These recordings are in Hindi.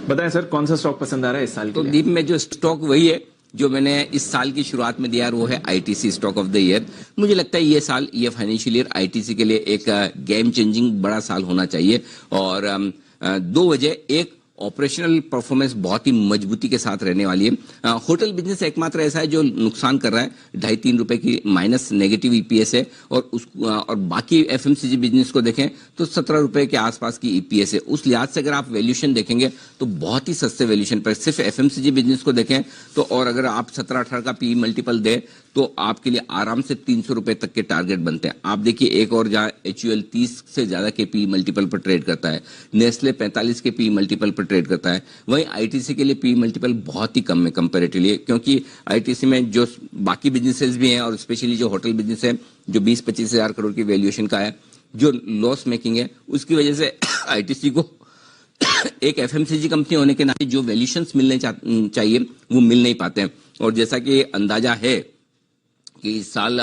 बताएं सर, कौन सा स्टॉक पसंद आ रहा है इस साल के तो लिए? दीप में जो स्टॉक वही है जो मैंने इस साल की शुरुआत में दिया, वो है ITC stock of the year. मुझे लगता है ये फाइनेंशियल ईयर आईटीसी के लिए एक गेम चेंजिंग बड़ा साल होना चाहिए। और दो वजह, एक ऑपरेशनल परफॉर्मेंस बहुत ही मजबूती के साथ रहने वाली है। होटल बिजनेस एकमात्र ऐसा है जो नुकसान कर रहा है, 2.5-3 रुपए की माइनस नेगेटिव ईपीएस है। और बाकी एफएमसीजी बिजनेस को देखें तो 17 रुपए के आसपास की ईपीएस है। उस लिहाज से अगर आप वैल्यूएशन देखेंगे तो बहुत ही सस्ते वैल्यूएशन पर सिर्फ एफएमसीजी बिजनेस को देखें तो, और अगर आप 17-18 का पी मल्टीपल दे तो आपके लिए आराम से 300 रुपए तक के टारगेट बनते हैं। आप देखिए एक और जहां एचयूएल 30 से ज्यादा के पी मल्टीपल पर ट्रेड करता है, नेस्ले 45 के पी मल्टीपल पर ट्रेड करता है, वहीं आईटीसी के लिए पी मल्टीपल बहुत ही कम है कंपैरेटिवली, क्योंकि आईटीसी में जो बाकी बिजनेसेस भी हैं और स्पेशली जो होटल बिजनेस है जो 20-25 हजार करोड़ की वैल्यूएशन का है, जो लॉस मेकिंग है, उसकी वजह से आईटीसी को एक एफएमसीजी कंपनी होने के नाते जो वैल्यूएशंस मिलने चाहिए वो मिल नहीं पाते हैं। और जैसा कि अंदाजा है कि इस साल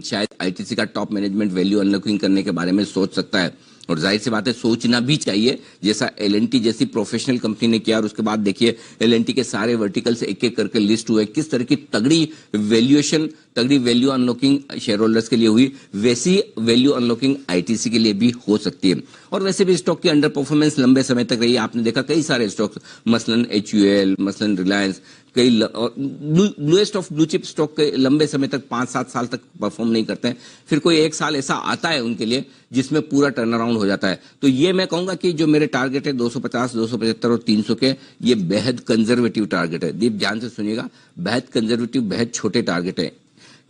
शायद आईटीसी का टॉप मैनेजमेंट वैल्यू अनलॉकिंग करने के बारे में सोच सकता है, और जाहिर सी बात है सोचना भी चाहिए, जैसा एलएनटी जैसी प्रोफेशनल कंपनी ने किया। और उसके बाद देखिए एलएनटी के सारे वर्टिकल्स एक एक करके लिस्ट हुए, किस तरह की तगड़ी वैल्यूएशन, तगड़ी वैल्यू अनलॉकिंग शेयर होल्डर्स के लिए हुई, वैसी वैल्यू अनलॉकिंग आईटीसी के लिए भी हो सकती है। और वैसे भी स्टॉक की अंडर परफॉर्मेंस लंबे समय तक रही है। आपने देखा कई सारे स्टॉक्स, मसलन एचयूएल, मसलन रिलायंस, कई bluest of blue chip stock के लंबे समय तक 5-7 साल तक परफॉर्म नहीं करते हैं, फिर कोई एक साल ऐसा आता है उनके लिए जिसमें पूरा टर्न अराउंड हो जाता है। तो ये मैं कहूंगा कि जो मेरे टारगेट है 250, 275 और 300 के, ये बेहद कंजर्वेटिव टारगेट है। दीप ध्यान से सुनिएगा, बेहद कंजर्वेटिव, बेहद छोटे टारगेट है।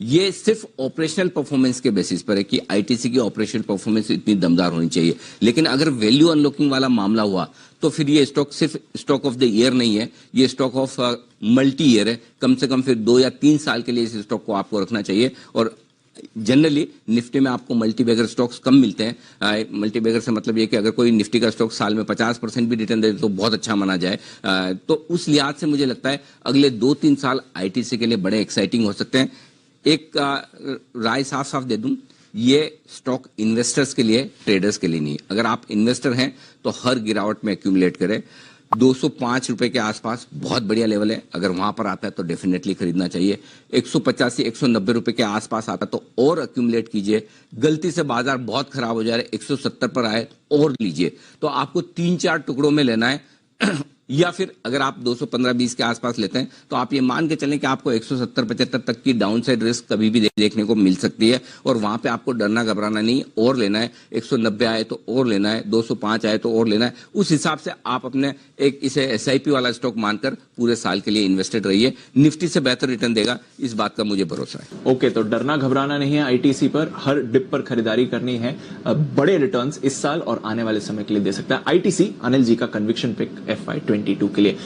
ये सिर्फ ऑपरेशनल परफॉर्मेंस के बेसिस पर है कि आईटीसी की ऑपरेशनल परफॉर्मेंस इतनी दमदार होनी चाहिए। लेकिन अगर वैल्यू अनलॉकिंग वाला मामला हुआ तो फिर ये स्टॉक सिर्फ स्टॉक ऑफ द ईयर नहीं है, ये स्टॉक ऑफ मल्टी ईयर है। कम से कम फिर 2 या 3 साल के लिए इस स्टॉक को आपको रखना चाहिए। और जनरली निफ्टी में आपको मल्टीबैगर स्टॉक्स कम मिलते हैं। मल्टीबैगर से मतलब ये कि अगर कोई निफ्टी का स्टॉक साल में 50% भी रिटर्न दे तो बहुत अच्छा माना जाए। तो उस लिहाज से मुझे लगता है अगले 2-3 साल आईटीसी के लिए बड़े एक्साइटिंग हो सकते हैं। एक राय साफ साफ दे दूं, ये स्टॉक इन्वेस्टर्स के लिए, ट्रेडर्स के लिए नहीं। अगर आप इन्वेस्टर हैं तो हर गिरावट में एक्यूमुलेट करें। 205 रुपए के आसपास बहुत बढ़िया लेवल है, अगर वहां पर आता है तो डेफिनेटली खरीदना चाहिए। 185-190 रुपए के आसपास आता तो और एक्यूमुलेट कीजिए। गलती से बाजार बहुत खराब हो जा रहा है, 170 पर आए और लीजिए। तो आपको 3-4 टुकड़ों में लेना है या फिर अगर आप 215-20 के आसपास लेते हैं तो आप ये मान के चलें कि आपको 170-75 तक की डाउनसाइड रिस्क कभी भी देखने को मिल सकती है, और वहां पे आपको डरना घबराना नहीं, और लेना है। 190 आए तो और लेना है, 205 आए तो और लेना है। उस हिसाब से आप अपने एक इसे एसआईपी वाला स्टॉक मानकर पूरे साल के लिए इन्वेस्टेड रहिए। निफ्टी से बेहतर रिटर्न देगा, इस बात का मुझे भरोसा है। ओके, तो डरना घबराना नहीं है आईटीसी पर, हर डिप पर खरीदारी करनी है। बड़े रिटर्न्स इस साल और आने वाले समय के लिए दे सकता है आईटीसी। अनिल जी का कन्विक्शन पिक FY22 के लिए।